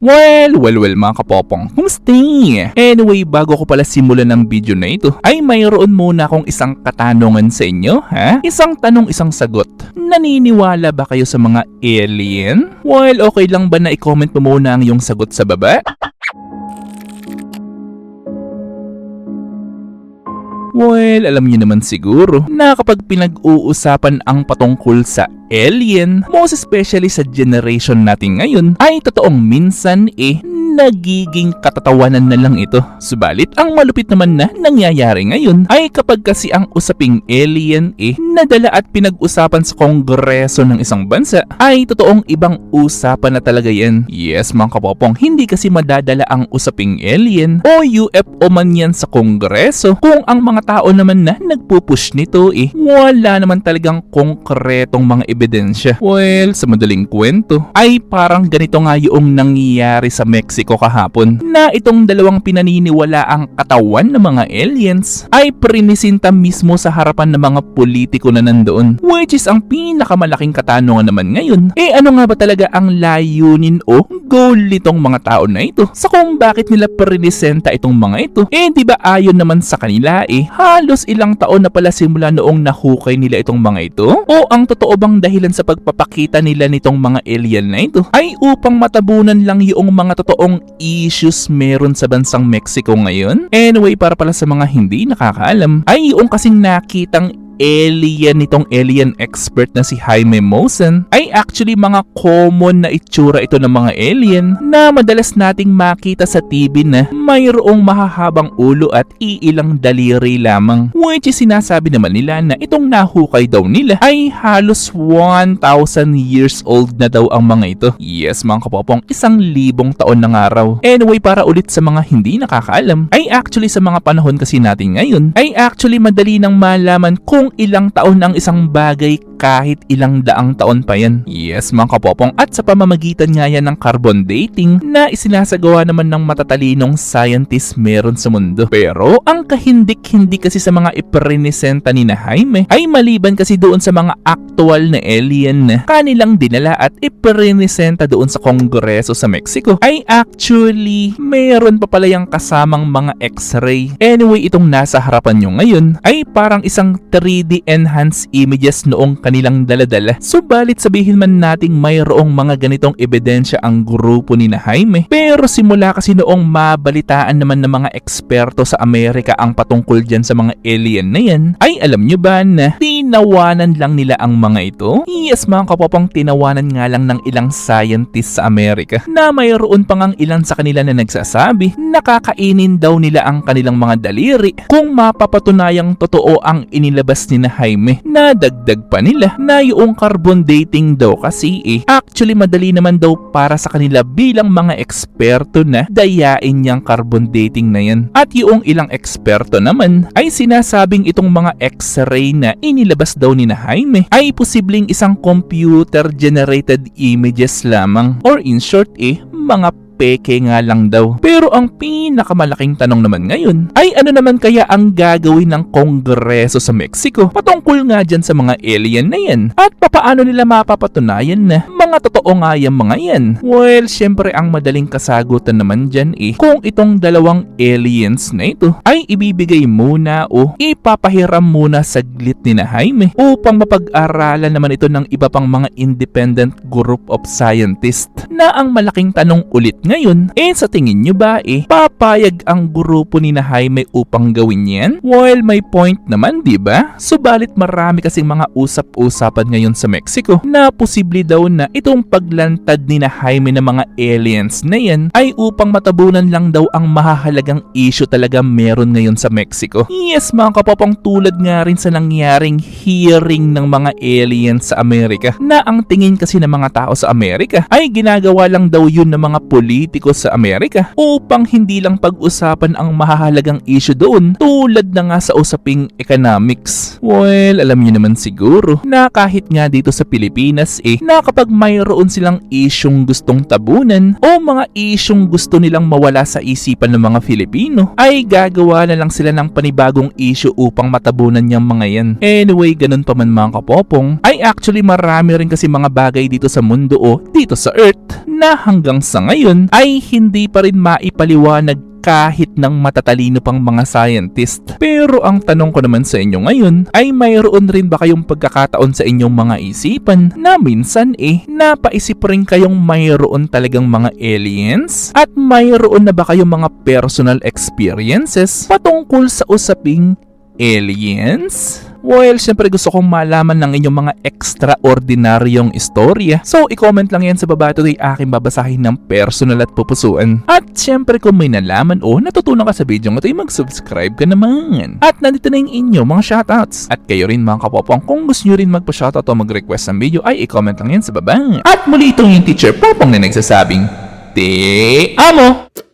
Well mga kapopong, kumusta? Anyway, bago ko pala simulan ng video na ito, ay mayroon muna akong isang katanungan sa inyo, ha? Isang tanong, isang sagot. Naniniwala ba kayo sa mga alien? Well, okay lang ba na i-comment mo muna ang iyong sagot sa baba? Well, alam niyo naman siguro na kapag pinag-uusapan ang patungkol sa alien, most especially sa generation natin ngayon, ay totoong minsan nagiging katatawanan na lang ito. Subalit, ang malupit naman na nangyayari ngayon ay kapag kasi ang usaping alien nadala at pinag-usapan sa kongreso ng isang bansa, ay totoong ibang usapan na talaga yan. Yes mga kapopong, hindi kasi madadala ang usaping alien o UFO man yan sa kongreso kung ang mga tao naman na nagpupush nito wala naman talagang konkretong mga ebidensya. Well, sa madaling kwento, ay parang ganito nga yung nangyayari sa Mexico kahapon, na itong dalawang pinaniniwala ang katawan ng mga aliens ay prinisinta mismo sa harapan ng mga politiko na nandoon. Which is ang pinakamalaking katanungan naman ngayon, ano nga ba talaga ang layunin o goal nitong mga tao na ito? Sa kung bakit nila prinisenta itong mga ito? Di ba ayon naman sa kanila halos ilang taon na pala simula noong nahukay nila itong mga ito? O ang totoo bang dahilan sa pagpapakita nila nitong mga alien na ito ay upang matabunan lang yung mga totoong issues meron sa bansang Mexico ngayon? Anyway, para pala sa mga hindi nakakaalam, ay yung kasing nakitang alien nitong alien expert na si Jaime Maussan ay actually mga common na itsura ito ng mga alien na madalas nating makita sa TV na mayroong mahahabang ulo at iilang daliri lamang. Which is sinasabi naman nila na itong nahukay daw nila ay halos 1,000 years old na daw ang mga ito. Yes mga kapopong, 1,000 taon na nga raw. Anyway, para ulit sa mga hindi nakakaalam, ay actually sa mga panahon kasi natin ngayon, ay actually madali nang malaman kung ilang taon ang isang bagay kahit ilang daang taon pa yan. Yes mga kapopong, at sa pamamagitan nga yan ng carbon dating na isinasagawa naman ng matatalinong scientist meron sa mundo. Pero ang kahindik-hindi kasi sa mga iprinisenta ni na Jaime ay maliban kasi doon sa mga actual na alien na kanilang dinala at iprinisenta doon sa kongreso sa Mexico, ay actually meron pa pala yung kasamang mga x-ray. Anyway, itong nasa harapan nyo ngayon ay parang isang 3D enhanced images noong kanilang daladala. Subalit sabihin man nating mayroong mga ganitong ebidensya ang grupo ni na Jaime, pero simula kasi noong mabalitaan naman ng mga eksperto sa Amerika ang patungkol dyan sa mga alien na yan, ay alam nyo ba na tinawanan lang nila ang mga ito? Yes mga kapopong, tinawanan nga lang ng ilang scientists sa Amerika na mayroon pa ngang ilan sa kanila na nagsasabi na kakainin daw nila ang kanilang mga daliri kung mapapatunayang totoo ang inilabas ni na Jaime. Na dagdag pa nila na yung carbon dating daw kasi actually madali naman daw para sa kanila bilang mga eksperto na dayain niyang carbon dating na yan. At yung ilang eksperto naman ay sinasabing itong mga x-ray na inilabas daw ni na Jaime ay posibleng isang computer generated images lamang, or in short mga peke nga lang daw. Pero ang pinakamalaking tanong naman ngayon ay ano naman kaya ang gagawin ng kongreso sa Mexico patungkol nga dyan sa mga alien na yan? At papaano nila mapapatunayan na mga totoo nga yung mga yan? Well, syempre ang madaling kasagutan naman dyan kung itong dalawang aliens na ito ay ibibigay muna o ipapahiram muna saglit ni na Jaime upang mapag-aralan naman ito ng iba pang mga independent group of scientists. Na ang malaking tanong ulit ngayon, sa tingin nyo ba papayag ang grupo ni na Jaime upang gawin yan? Well, may point naman, di ba? Subalit marami kasing mga usap-usapan ngayon sa Mexico na posible daw na itong paglantad ni na Jaime ng mga aliens na yan ay upang matabunan lang daw ang mahahalagang issue talaga meron ngayon sa Mexico. Yes mga kapopong, tulad nga rin sa nangyaring hearing ng mga aliens sa Amerika, na ang tingin kasi ng mga tao sa Amerika ay ginagawa lang daw yun ng mga politiko sa Amerika upang hindi lang pag-usapan ang mahahalagang issue doon, tulad na nga sa usaping economics. Well, alam niyo naman siguro na kahit nga dito sa Pilipinas na kapag mayroon silang isyong gustong tabunan o mga isyong gusto nilang mawala sa isipan ng mga Filipino, ay gagawa na lang sila ng panibagong issue upang matabunan niyang mga yan. Anyway, ganun pa man mga kapopong, ay actually marami rin kasi mga bagay dito sa mundo o dito sa Earth na hanggang sa ngayon ngayon ay hindi pa rin maipaliwanag kahit ng matatalino pang mga scientist. Pero ang tanong ko naman sa inyo ngayon ay mayroon rin ba kayong pagkakataon sa inyong mga isipan na minsan napaisip rin kayong mayroon talagang mga aliens? At mayroon na ba kayong mga personal experiences patungkol sa usaping aliens? Well, syempre gusto kong malaman ng inyong mga extraordinaryong istorya. So, i-comment lang yan sa baba. Ito ay aking babasahin ng personal at pupusuan. At syempre kung may nalaman o natutunan ka sa video ito ay mag-subscribe ka naman. At nandito na yung inyong mga shoutouts. At kayo rin mga kapopong, kung gusto nyo rin magpa-shoutout o mag-request ng video ay i-comment lang yan sa baba. At muli itong yung teacher Popong na nagsasabing, Te amo!